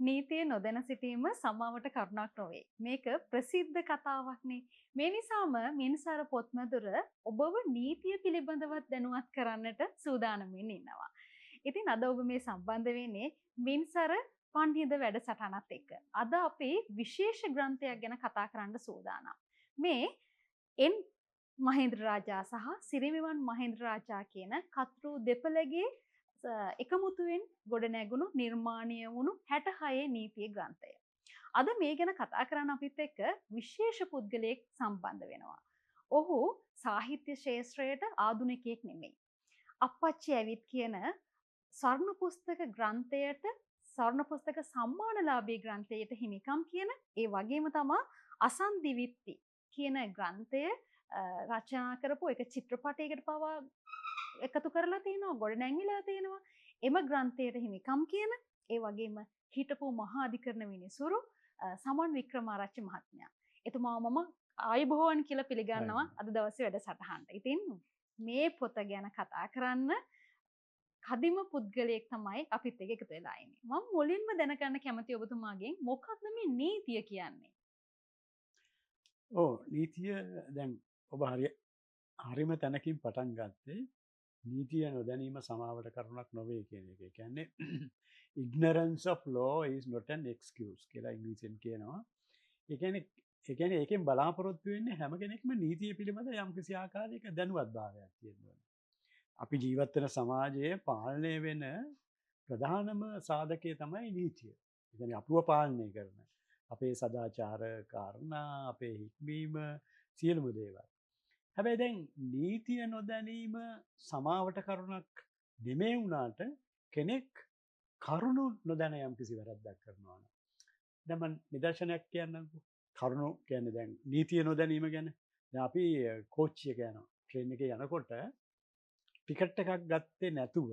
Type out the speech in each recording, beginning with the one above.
නීතිය නොදැන සිටීම සමාවට කරුණක් නොවේ. මේක ප්‍රසිද්ධ කතාවක්නේ. මේ නිසාම මිනිසාර පොත්මැදුර ඔබව නීතිය පිළිබඳවත් දැනුවත් කරන්නට සූදානමින් ඉන්නවා. ඉතින් අද ඔබ මේ සම්බන්ධ වෙන්නේ මින්සර පණ්ඩිත වැඩසටහනත් එක්ක. අද අපි විශේෂ ග්‍රන්ථයක් ගැන කතා කරන්න සූදානම්. මේ එන් මහේන්ද්‍ර රාජා සහ සිරිවිවන් මහේන්ද්‍ර රාජා කියන කතෘ දෙපළගේ එකමුතුවෙන් ගොඩනැගුණු නිර්මාණය වුණු 66 නීතිය ග්‍රන්ථය. අද මේ ගැන කතා කරන්න අපිත් එක්ක විශේෂ පුද්ගලයෙක් සම්බන්ධ වෙනවා. ඔහු සාහිත්‍ය ශාස්ත්‍රයට ආධුනිකයෙක් නෙමෙයි. අප්පච්චි ඇවිත් කියන ස්වර්ණ පුස්තක ග්‍රන්ථයට ස්වර්ණ පුස්තක සම්මානලාභී ග්‍රන්ථයට හිමිකම් කියන ඒ වගේම තමා අසන්දිවිත්ති කියන ග්‍රන්ථය රචනා කරපු එක චිත්‍රපටයකට පවා එකතු කරලා තියෙනවා, ගොඩ නැංවිලා තියෙනවා. එම ග්‍රන්ථයට හිමිකම් කියන ඒ වගේම හිටපු මහා අධිකරණ විනිසුරු සමන් වික්‍රමාරච්චි මහත්මයා. එතුමා මම ආයුබෝවන් කියලා පිළිගන්නවා අද දවසේ වැඩසටහනට. ඉතින් මේ පොත ගැන කතා කරන්න කදිම පුද්ගලයෙක් තමයි අපිත් එක්ක එකතු වෙලා ඉන්නේ. මම මුලින්ම දැනගන්න කැමති ඔබතුමාගෙන් මොකක්ද මේ නීතිය කියන්නේ? නීතිය දැන් ඔබ හරිම තැනකින් පටන් ගත්තේ නීතිය නොදැනීම සමාවට කරුණක් නොවේ කියන එක. ඒ කියන්නේ ignorance of law is not an excuse කියලා ඉංග්‍රීසියෙන් කියනවා. ඒ කියන්නේ ඒකෙන් බලාපොරොත්තු වෙන්නේ හැම කෙනෙක්ම නීතිය පිළිබඳ යම්කිසි ආකාරයක දැනුවත්භාවයක් තියෙනවා. අපි ජීවත් වෙන සමාජයේ පාලනය වෙන ප්‍රධානම සාධකය තමයි නීතිය. ඒ කියන්නේ අපව පාලනය කරන අපේ සදාචාර කාරණා, අපේ හික්මීම සියලුම දේවල්. හැබැයි දැන් නීතිය නොදැනීම සමාවට කරුණක් නෙමේ වුණාට කෙනෙක් කරුණු නොදැන යම්කිසි වැරද්දක් කරනවා නම් දැන් මම නිදර්ශනයක් කියන්නම්කෝ. කරුණු කියන්නේ දැන් නීතිය නොදැනීම ගැන. දැන් අපි කෝච්චි එක යනවා. ට්‍රේන් එකේ යනකොට ටිකට් එකක් ගත්තේ නැතුව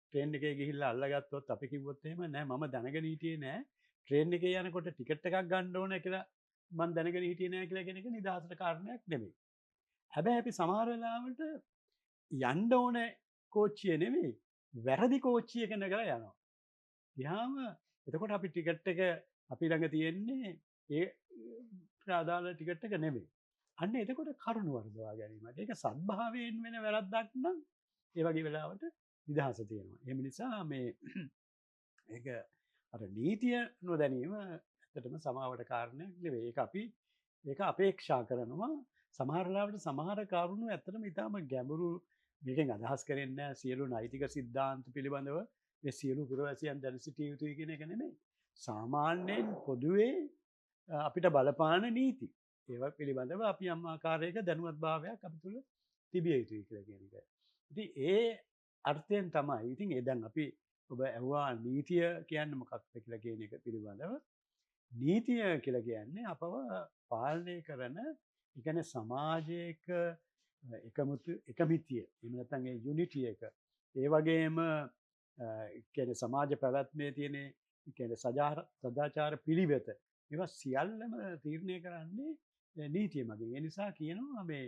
ට්‍රේන් එකේ ගිහිල්ලා අල්ලගත්තොත් අපි කිව්වොත් එහෙම නෑ මම දැනගෙන හිටියේ නෑ ට්‍රේන් එකේ යනකොට ටිකට් එකක් ගන්න ඕන කියලා මම දැනගෙන හිටියේ නෑ කියලා කියන එක නිදහසට කාරණයක් නෙමෙයි. හැබැයි අපි සමහර වෙලාවට යන්න ඕන කෝච්චිය නෙමෙයි වැරදි කෝච්චිය එක නගලා යනවා. ගියාම එතකොට අපි ටිකට් එක අපි ළඟ තියෙන්නේ ඒ ආදාළ ටිකට් එක නෙමෙයි. අන්න එතකොට කරුණු වර්ධවා ගැනීමක්. ඒක සද්භාවයෙන් වෙන වැරද්දක් නම් ඒ වගේ වෙලාවට නිදහස තියෙනවා. එහෙම නිසා මේ ඒක අර නීතිය නොදැනීම ඇත්තටම සමාවට කාරණයක් නෙවෙයි. ඒක අපේක්ෂා කරනවා. සමහර වෙලාවට සමහර කරුණු ඇත්තටම ඊටම ගැඹුරු මේකෙන් අදහස් කරන්නේ නැහැ සියලු නෛතික સિદ્ધාන්ත පිළිබඳව මේ සියලු පුරවැසියන් දැන සිටිය යුතුයි කියන එක නෙමෙයි. සාමාන්‍යයෙන් පොදුවේ අපිට බලපාන නීති. ඒවා පිළිබඳව අපි යම් ආකාරයක දැනුවත්භාවයක් අපි තුල තිබිය යුතුයි කියලා කියන එක. ඉතින් ඒ අර්ථයෙන් තමයි ඉතින් ඒ දැන් අපි ඔබ ඇහුවා නීතිය කියන්නේ මොකක්ද කියලා කියන එක පිළිබඳව. නීතිය කියලා කියන්නේ අපව පාලනය කරන ඒ කියන්නේ සමාජයක එකමිතිය. එහෙම නැත්නම් ඒ යුනිටි එක. ඒ වගේම කියන්නේ සමාජ පැවැත්මේ තියෙන කියන්නේ සදාචාර පිළිවෙත. ඒවා සියල්ලම තීරණය කරන්නේ නීතිය මගින්. ඒ නිසා කියනවා මේ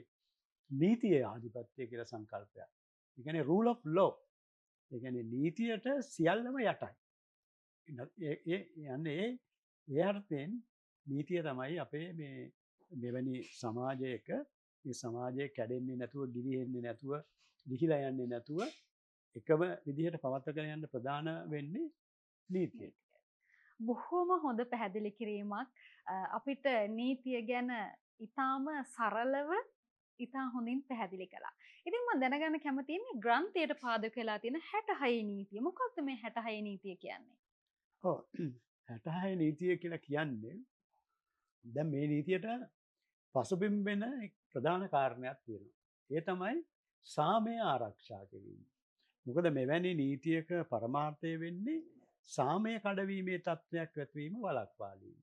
නීතියේ ආධිපත්‍ය කියලා සංකල්පයක්. ඒ කියන්නේ rule of law. ඒ කියන්නේ නීතියට සියල්ලම යටයි. ඒ අර්ථයෙන් නීතිය තමයි අපේ මේ මෙවැනි සමාජයක මේ සමාජය කැඩෙන්නේ නැතුව, ගිලිහෙන්නේ නැතුව, ලිහිලා යන්නේ නැතුව එකම විදිහට පවත්වාගෙන යන්න ප්‍රධාන වෙන්නේ නීතිය. බොහොම හොඳ පැහැදිලි කිරීමක්. අපිට නීතිය ගැන ඊටාම සරලව ඉතා හොඳින් පැහැදිලි කළා. ඉතින් මම දැනගන්න කැමතියි මේ ග්‍රන්ථයට පාදක වෙලා තියෙන 66 නීතිය. මොකක්ද මේ 66 නීතිය කියන්නේ? 66 නීතිය කියලා කියන්නේ දැන් මේ නීතියට පසුබිම් වෙන ප්‍රධාන කාරණයක් තියෙනවා. ඒ තමයි සාමය ආරක්ෂා කිරීම. මොකද මෙවැනි නීතියක පරමාර්ථය වෙන්නේ සාමය කඩවීමේ තත්ත්වයක් ඇතිවීම වළක්වාලීම.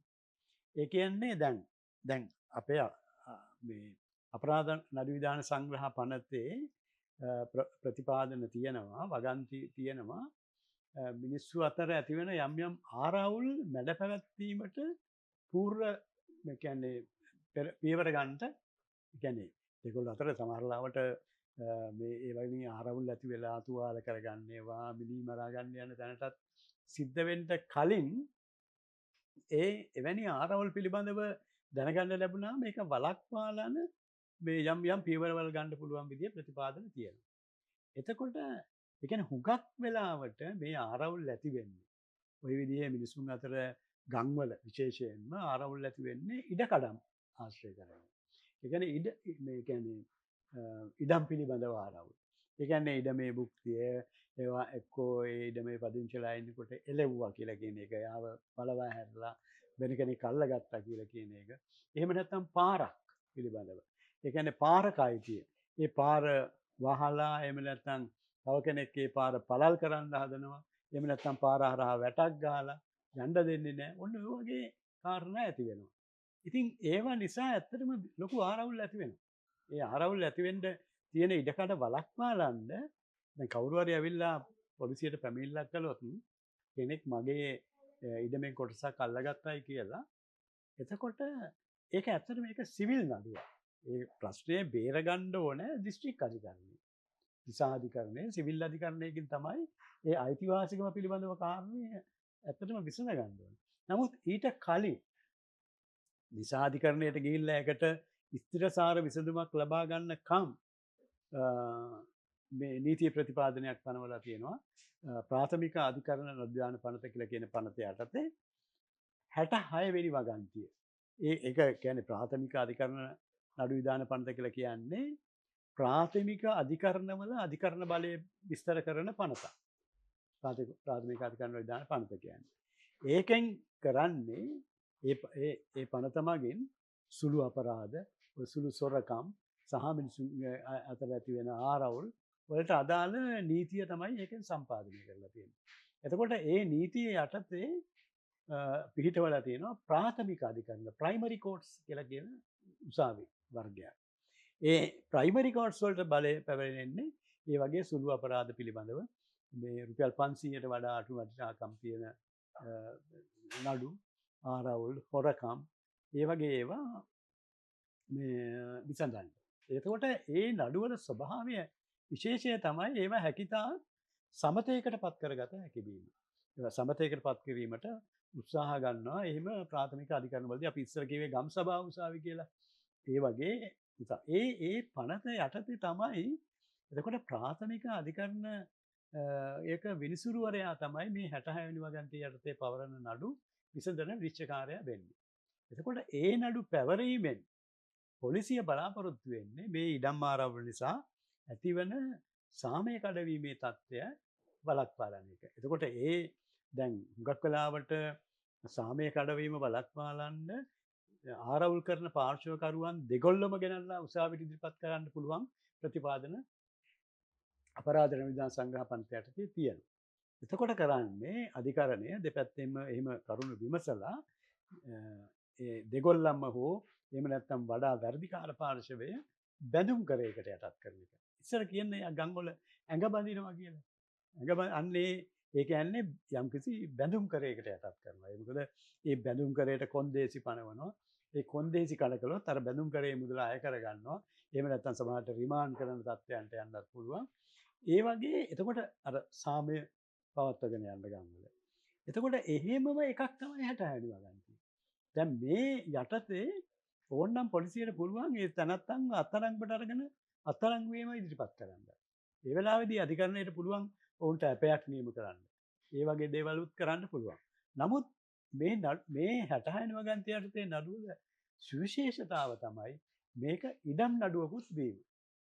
ඒ කියන්නේ දැන් අපේ මේ අපරාධ නඩු විධාන සංග්‍රහ පනතේ ප්‍රතිපාදන තියෙනවා, වගන්ති තියෙනවා. මිනිස්සු අතර ඇතිවෙන යම් ආරවුල් මැඩ පැවැත්වීමට පූර්ව කියන්නේ පියවර ගන්නට කියන්නේ ඒගොල්ලෝ අතර සමහර ලාවට මේ ඒ වගේ ආරවුල් ඇති වෙලා තුවාල කරගන්නේවා මිනි මරා ගන්න යන තැනටත් සිද්ධ වෙන්න කලින් එවැනි ආරවුල් පිළිබඳව දැනගන්න ලැබුණා මේක වළක්වාලන මේ යම් පියවරවල් ගන්න පුළුවන් විදිය ප්‍රතිපාදන තියෙනවා. එතකොට ඒ කියන්නේ හුඟක් වෙලාවට මේ ආරවුල් ඇති වෙන්නේ ওই විදිහේ මිනිසුන් අතර ගම්වල විශේෂයෙන්ම ආරවුල් ඇති වෙන්නේ ඉඩකඩම් ආශ්‍රය කරගෙන. ඒ කියන්නේ මේ කියන්නේ ඉඩම් පිළිබඳව ආරවුල්. ඒ කියන්නේ ඉඩමේ භුක්තිය ඒවා එක්කෝ ඒ ඉඩමේ පදිංචිලා ඉන්නකොට එළෙව්වා කියලා කියන එක. යාව බලවා හැරලා වෙන කෙනෙක් අල්ලගත්තා කියලා කියන එක. එහෙම නැත්නම් පාරක් පිළිබඳව. ඒ කියන්නේ පාරක අයිතිය. ඒ පාර වහලා එහෙම නැත්නම් තව කෙනෙක් ඒ පාර පළල් කරන්න හදනවා. එහෙම නැත්නම් පාර හරහා වැටක් ගහලා යන්න දෙන්නේ නැහැ. ඔන්න ඔය වගේ කාරණා ඇති වෙනවා. ඉතින් ඒවා නිසා ඇත්තටම ලොකු ආරවුල් ඇති වෙනවා. ඒ ආරවුල් ඇති වෙන්න තියෙන ඉඩකඩ වළක්වාලන්න දැන් කවුරු හරි ඇවිල්ලා පොලිසියට පැමිණිල්ලක් කළොත් කෙනෙක් මගේ ඉඩමෙන් කොටසක් අල්ලගත්තයි කියලා එතකොට ඒක ඇත්තටම මේක සිවිල් නඩුවක්. ඒ ප්‍රශ්නේ බේරගන්න ඕන දිස්ත්‍රික් අධිකරණය. දිසා අධිකරණය සිවිල් අධිකරණයකින් තමයි ඒ අයිතිවාසිකම පිළිබඳව කාරණය ඇත්තටම විසඳ ගන්න ඕනේ. නමුත් ඊට කලින් දිසා අධිකරණයට ගිහිල්ලා ඒකට ස්ථිරසාර විසඳුමක් ලබා ගන්නකම් මේ නීතිය ප්‍රතිපාදනයක් පනවලා තියෙනවා. ප්‍රාථමික අධිකරණ නඩුදාන පනත කියලා කියන පනත යටතේ 66 වෙනි වගන්තිය. ඒක කියන්නේ ප්‍රාථමික අධිකරණ නඩු විධාන පනත කියලා කියන්නේ ප්‍රාථමික අධිකරණවල අධිකරණ බලය විස්තර කරන පනත. ප්‍රාථමික අධිකරණ විධාන පනත කියන්නේ. ඒකෙන් කරන්නේ ඒ පනත මගින් සුළු අපරාධ, සුළු සොරකම් සහ මිනිසුන් අතර ඇති වෙන ආරවුල් වලට අදාළ නීතිය තමයි ඒකෙන් සම්පාදනය කරලා තියෙන්නේ. එතකොට ඒ නීතිය යටතේ පිහිටවලා තියෙනවා ප්‍රාථමික අධිකරණ ප්‍රයිමරි කෝට්ස් කියලා කියන උසාවි වර්ගයක්. ඒ ප්‍රයිමරි කෝට්ස් වලට බලය පැවරෙන්නේ ඒ වගේ සුළු අපරාධ පිළිබඳව මේ රුපියල් 500ට වඩා අටු වටිනාකම් තියෙන නඩු ආරවුල් හොරකම් ඒ වගේ ඒවා මේ විසඳන්න. එතකොට ඒ නඩුවල ස්වභාවය විශේෂය තමයි ඒවා හැකිතා සමතයකට පත් කරගත හැකි වීම. ඒවා සමතයකට පත් කිරීමට උත්සාහ ගන්නවා. එහෙම ප්‍රාථමික අධිකරණවලදී අපි ඉස්සර කිව්වේ ගම් සභා උසාවි කියලා. ඒ වගේ ඒ පනත යටතේ තමයි එතකොට ප්‍රාථමික අධිකරණ ඒක විනිසුරුවරයා තමයි මේ 66 වෙනි වගන්තිය යටතේ පවරන නඩු විසඳන විනිශ්චයකාරයා වෙන්නේ. එතකොට ඒ නඩු පැවරීමෙන් පොලිසිය බලාපොරොත්තු වෙන්නේ මේ ඉඩම් ආරවුල් නිසා ඇතිවන සාමය කඩවීමේ තත්ත්වය වළක්වාලන එක. එතකොට ඒ දැන් හුඟක් වෙලාවට සාමය කඩවීම වළක්වාලන්න ආරවුල් කරන පාර්ශ්වකරුවන් දෙගොල්ලම ගෙනල්ලා උසාවියට ඉදිරිපත් කරන්න පුළුවන් ප්‍රතිපාදන අපරාධ නිවිධාන සංග්‍රහ පන්ති යටතේ තියෙනවා. එතකොට කරන්නේ අධිකරණය දෙපැත්තෙන්ම එහෙම කරුණු විමසලා ඒ දෙගොල්ලන්ම හෝ එහෙම නැත්නම් වඩා වැඩිකාර පාර්ශවය බැඳුම් කරේකට යටත් කරන එක. ඉස්සර කියන්නේ ගම්වල ඇඟ බඳිනවා කියලා. ඇඟ අන්නේ ඒ කියන්නේ යම්කිසි බැඳුම් කරේකට යටත් කරනවා. ඒ මොකද ඒ බැඳුම් කරේට කොන්දේසි පනවනවා. ඒ කොන්දේසි කලකලොත් අර බැඳුම් කරේ මුදල අය කරගන්නවා. එහෙම නැත්නම් සමහරට රිමාන්ඩ් කරන තත්ත්වයන්ට යන්නත් පුළුවන්. ඒ වගේ එතකොට අර සාමය පවත්වාගෙන යන්න ගම්වල. එතකොට එහෙමම එකක් තමයි 66 වෙනි වගන්තිය. දැන් මේ යටතේ ඕන්නම් පොලිසියට පුළුවන් ඒ තනත්තන්ව අත්අඩංගුවට අරගෙන අත්අඩංගුවේම ඉදිරිපත් කරන්න. ඒ වෙලාවේදී අධිකරණයට පුළුවන් ඔවුන්ට අපයක් නියම කරන්න. ඒ වගේ දේවලුත් කරන්න පුළුවන්. නමුත් මේ 66 වෙනි වගන්තිය යටතේ නඩුවල සුවිශේෂතාව තමයි මේක ඉඩම් නඩුවකුත් වීම.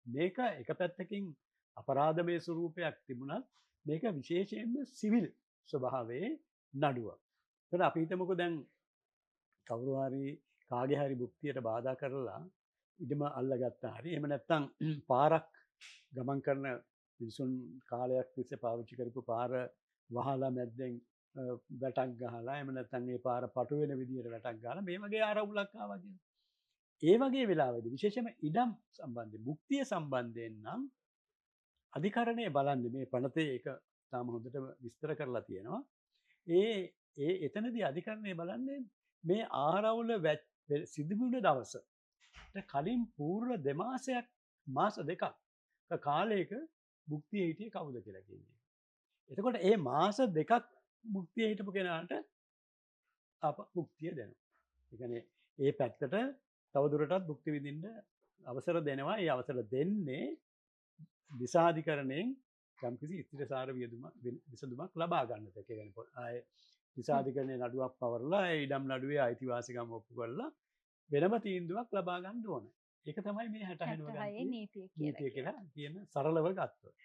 මේක එක පැත්තකින් අපරාධමය ස්වරූපයක් තිබුණත් මේක විශේෂයෙන්ම සිවිල් ස්වභාවයේ නඩුවක්. ඒකට අපි හිතමුකෝ දැන් කවුරු හරි කාගේ හරි භුක්තියට බාධා කරලා ඉඩම අල්ලගත්තා හරි එහෙම නැත්නම් පාරක් ගමන් කරන මිනිසුන් කාලයක් තිස්සේ පාවිච්චි කරපු පාර වහලා මැද්දෙන් වැටක් ගහලා එහෙම නැත්නම් ඒ පාර පටු වෙන විදියට වැටක් ගහලා මේ වගේ ආරවුලක් ආවා කියන. ඒ වගේ වෙලාවෙදී විශේෂයෙන්ම ඉඩම් සම්බන්ධයෙන් භුක්තිය සම්බන්ධයෙන් නම් අධිකරණය බලන්නේ මේ පනතේ ඒක තාම හොඳට විස්තර කරලා තියෙනවා. ඒ එතනදී අධිකරණය බලන්නේ මේ ආරවුල සිදුවුණ දවසට කලින් පූර්ව දෙමාසයක් මාස දෙකක් කාලයක භුක්තිය හිටියේ කවුද කියලා කියන්නේ. එතකොට ඒ මාස දෙකක් භුක්තිය හිටපු කෙනාට භුක්තිය දෙනවා. ඒ කියන්නේ ඒ පැත්තට තවදුරටත් භුක්ති විඳින්න අවසර දෙනවා. ඒ අවසර දෙන්නේ දිසාධිකරණයෙන් යම්කිසි ස්ථිරසාර විසඳුමක් ලබා ගන්නට. ඒ කියන්නේ ආයේ දිසාධිකරණයේ නඩුවක් පවරලා ඒ ඉඩම් නඩුවේ අයිතිවාසිකම් ඔප්පු කරලා වෙනම තීන්දුවක් ලබා ගන්න ඕන. ඒක තමයි මේ 66 නීතිය කියලා කියන සරලව ගත්තොත්.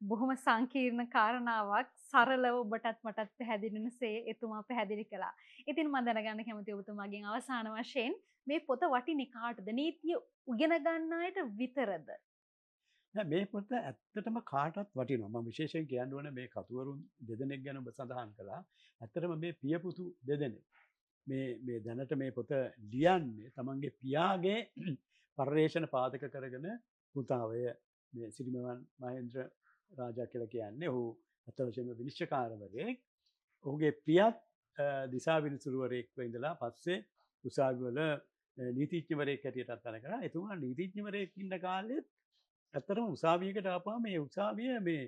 බොහොම සංකීර්ණ කාරණාවක් සරලව ඔබටත් මටත් පැහැදිලිනසේ එතුමා පැහැදිලි කළා. ඉතින් මම දැනගන්න කැමතියි ඔබතුමාගෙන් අවසාන වශයෙන් මේ පොත වටින්නේ කාටද? නීතිය උගෙන ගන්න අයට විතරද? මේ පොත ඇත්තටම කාටත් වටිනවා. මම විශේෂයෙන් කියන්න ඕනේ මේ කතුවරුන් දෙදෙනෙක් ගැන ඔබ සඳහන් කළා. ඇත්තටම මේ පියපුතු දෙදෙනෙක් මේ දැනට මේ පොත ලියන්නේ තමන්ගේ පියාගේ පර්යේෂණ පාදක කරගෙන පුතාවය මේ සිරිමවන් මහේන්ද්‍ර රාජා කියලා කියන්නේ. ඔහු අත වශයෙන්ම විනිශ්චයකාරවරයෙක්. ඔහුගේ පියත් දිසා විනිසුරුවරයෙක්ව ඉඳලා පස්සේ උසාවි වල නීතිඥවරයෙක් හැටියටත් වැඩ කරා. එතුමා නීතිඥවරයෙක් ඉන්න කාලෙත් ඇත්තටම උසාවියකට ආපුවාම මේ උසාවිය මේ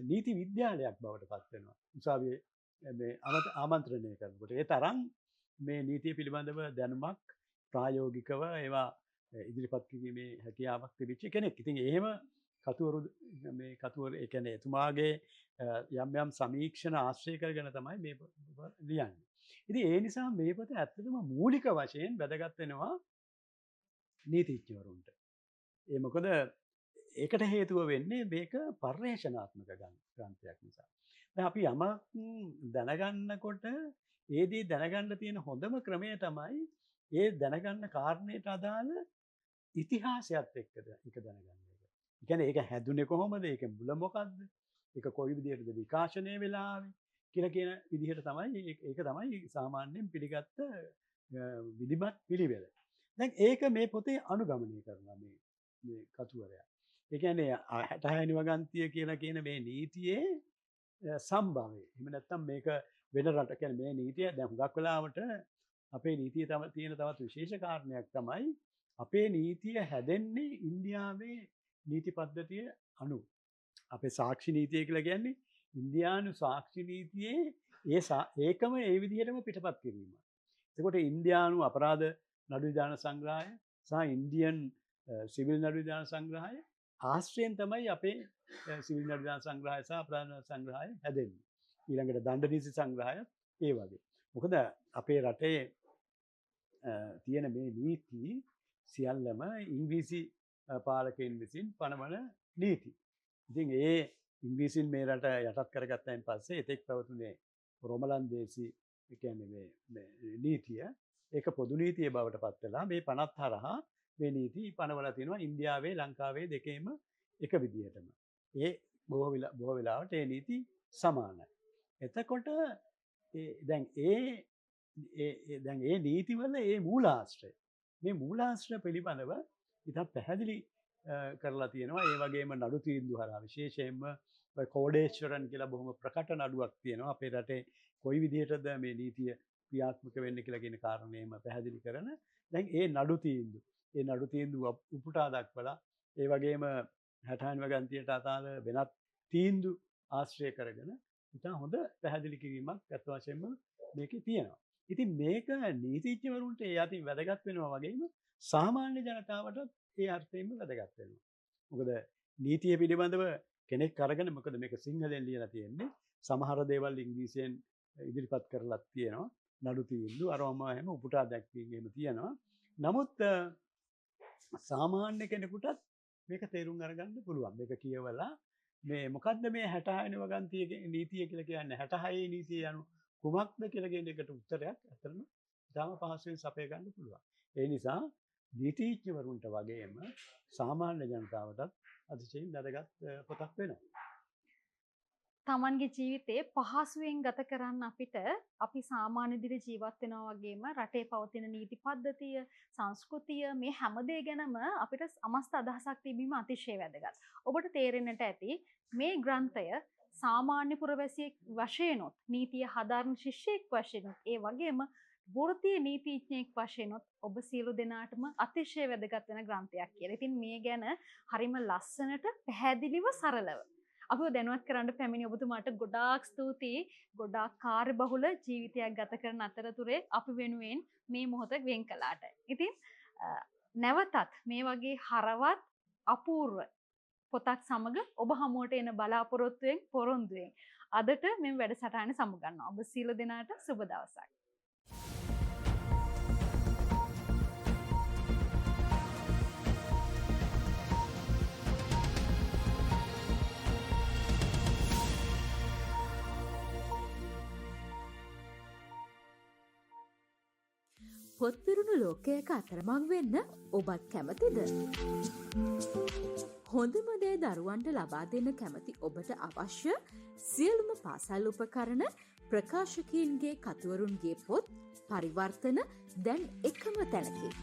නීති විද්‍යාලයක් බවට පත් වෙනවා. උසාවියේ මේ ආමන්ත්‍රණය කරනකොට ඒ තරම් මේ නීතිය පිළිබඳව දැනුමක් ප්‍රායෝගිකව ඒවා ඉදිරිපත් කිරීමේ හැකියාවක් තිබිච්ච කෙනෙක්. ඉතින් එහෙම කතුවරු මේ කතුවර ඒ කියන්නේ එතුමාගේ යම් යම් සමීක්ෂණ ආශ්‍රය කරගෙන තමයි මේ ලියන්නේ. ඉතින් ඒ නිසා මේ පොත ඇත්තටම මූලික වශයෙන් වැදගත් වෙනවා නීතිඥවරුන්ට. ඒ මොකද ඒකට හේතුව වෙන්නේ මේක පර්යේෂණාත්මක ග්‍රන්ථයක් නිසා. දැන් අපි යමක් දැනගන්නකොට ඒ දේ දැනගන්න තියෙන හොඳම ක්‍රමය තමයි ඒ දැනගන්න කාරණයට අදාළ ඉතිහාසයත් එක්ක ඒක දැනගන්න එක. ඒ කියන්නේ ඒක හැදුනේ කොහොමද? ඒක මුල මොකද්ද? ඒක කොයි විදිහටද විකාශනය වෙලා ආවේ කියලා කියන විදිහට තමයි ඒක තමයි සාමාන්‍යයෙන් පිළිගත්ත විධිමත් පිළිවෙල. දැන් ඒක මේ පොතේ අනුගමනය කරනවා මේ කතුවරයා. ඒ කියන්නේ 66 වගන්තිය කියලා කියන මේ නීතියේ සම්භවය. එහෙම නැත්නම් මේක වෙන රට කියන්නේ මේ නීතිය දැන් හුඟක් වෙලාවට අපේ නීතිය තියෙන තවත් විශේෂ කාරණයක් තමයි අපේ නීතිය හැදෙන්නේ ඉන්දියාවේ නීති පද්ධතිය අනුව. අපේ සාක්ෂි නීතිය කියලා කියන්නේ ඉන්දියානු සාක්ෂි නීතියේ ඒකම ඒ විදිහටම පිටපත් කිරීම. එතකොට ඉන්දියානු අපරාධ නඩු විධාන සංග්‍රහය සහ ඉන්දියන් සිවිල් නඩු විධාන සංග්‍රහය ආශ්‍රයෙන් තමයි අපේ සිවිල් නඩු විධාන සංග්‍රහය සහ අපරාධ නඩු සංග්‍රහය හැදෙන්නේ. ඊළඟට දණ්ඩ නීති සංග්‍රහය ඒ වගේ. මොකද අපේ රටේ තියෙන මේ නීති සියල්ලම ඉංග්‍රීසි පාලකයන් විසින් පනවන නීති. ඉතින් ඒ ඉංග්‍රීසින් මේ රට යටත් කරගත්තයින් පස්සේ එතෙක් පැවතුනේ රෝමලන්දේසි කියන්නේ මේ නීතිය ඒක පොදු නීතිය බවට පත් වෙලා මේ 50 හරහා මේ නීති පනවලා තිනවා ඉන්දියාවේ ලංකාවේ දෙකේම එක විදිහටම. ඒ බොහෝ වෙලාවට ඒ නීති සමානයි. එතකොට දැන් ඒ නීතිවල ඒ මූලාශ්‍රය මේ මූලාශ්‍රය පිළිබඳව ඉතා පැහැදිලි කරලා තියෙනවා. ඒ වගේම නඩු තීන්දුව හරහා විශේෂයෙන්ම කෝඩේශ්වරන් කියලා බොහොම ප්‍රකට නඩුවක් තියෙනවා. අපේ රටේ කොයි විදිහටද මේ නීතිය ක්‍රියාත්මක වෙන්නේ කියලා කියන කාරණේම පැහැදිලි කරන. දැන් ඒ නඩු තීන්දුව උපුටා දක්වලා ඒ වගේම 69 වගන්තියට අදාළ වෙනත් තීන්දුව ආශ්‍රය කරගෙන ඉතා හොඳ පැහැදිලි කිරීමක් අත් වශයෙන්ම මේකේ තියෙනවා. ඉතින් මේක නීතිඥවරුන්ට ඒ අතින් වැදගත් වෙනවා වගේම සාමාන්‍ය ජනතාවටත් ඒ අර්ථයෙන්ම වැදගත් වෙනවා. මොකද නීතිය පිළිබඳව කෙනෙක් අරගෙන මොකද මේක සිංහලෙන් ලියලා තියෙන්නේ සමහර දේවල් ඉංග්‍රීසියෙන් ඉදිරිපත් කරලා තියෙනවා. නඩු තීන්දුව අරවම හැම උපුටා දැක්වීම එහෙම තියෙනවා. නමුත් සාමාන්‍ය කෙනෙකුටත් මේක තේරුම් අරගන්න පුළුවන්. මේක කියවලා මේ මොකද්ද මේ 66 වගන්තියේ නීතිය කියලා කියන්නේ 66 නීතිය යනු කුමක්ද කියලා කියන එකට උත්තරයක් අතරම ඉතාම පහසුවෙන් සපය ගන්න පුළුවන්. ඒ නිසා නීතිඥවරුන්ට වගේම සාමාන්‍ය ජනතාවටත් අතිශයින් වැදගත් පොතක් වෙනවා. තමන්ගේ ජීවිතේ පහසුවෙන් ගත කරන්න අපිට අපි සාමාන්‍ය විදිහට ජීවත් වෙනවා වගේම රටේ පවතින නීති පද්ධතිය, සංස්කෘතිය මේ හැමදේ ගැනම අපිට සමස්ත අදහසක් තිබීම අතිශය වැදගත්. ඔබට තේරෙන්නට ඇති මේ ග්‍රන්ථය සාමාන්‍ය පුරවැසියෙක් වශයෙන්ොත් නීතිය හදාරන ශිෂ්‍යයෙක් වශයෙන්ොත් ඒ වගේම වෘත්තීය නීතිඥයෙක් වශයෙන්ොත් ඔබ සියලු දෙනාටම අතිශය වැදගත් වෙන ග්‍රන්ථයක් කියලා. ඉතින් මේ ගැන හරිම ලස්සනට පැහැදිලිව සරලව අපිව දැනුවත් කරන්න පැමිණි ඔබතුමාට ගොඩාක් ස්තුතියි. ගොඩාක් කාර්යබහුල ජීවිතයක් ගත කරන අතරතුරේ අපි වෙනුවෙන් මේ මොහොත වෙන් කළාට. ඉතින් නැවතත් මේ වගේ හරවත් අපූර්ව පොතක් සමග ඔබ හමුවට එන බලාපොරොත්තුවෙන් පොරොන්දුවෙන් අදට මෙම වැඩසටහන සමුගන්නවා. ඔබ සියලු දෙනාට සුබ දවසක්. පොත්පිරුණු ලෝකයක අතරමං වෙන්න ඔබත් කැමතිද? හොඳම දේ දරුවන්ට ලබා දෙන්න කැමති ඔබට අවශ්‍ය සියලුම පාසල් උපකරණ ප්‍රකාශකයින්ගේ කතුවරුන්ගේ පොත් පරිවර්තන දැන් එකම තැනකින්.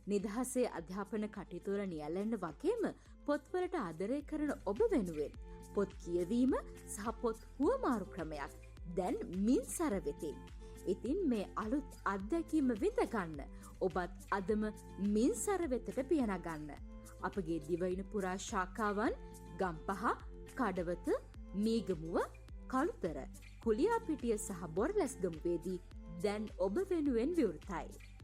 නිදහසේ අධ්‍යාපන කටයුතුවල නියැලෙන්න වගේම පොත්වලට ආදරය කරන ඔබ වෙනුවෙන් පොත් කියවීම සහ පොත් හුවමාරු ක්‍රමයක් දැන් මින්සර වෙතින්. ඉතින් මේ අලුත් අත්දැකීම විඳගන්න ඔබත් අදම මින්සර වෙතට පියනගන්න. අපගේ දිවයින පුරා ශාඛාවන් ගම්පහ, කඩවත, මීගමුව, කළුතර, කුලියාපිටිය සහ බොරලැස්ගමුවේදී දැන් ඔබ වෙනුවෙන් විවෘතයි.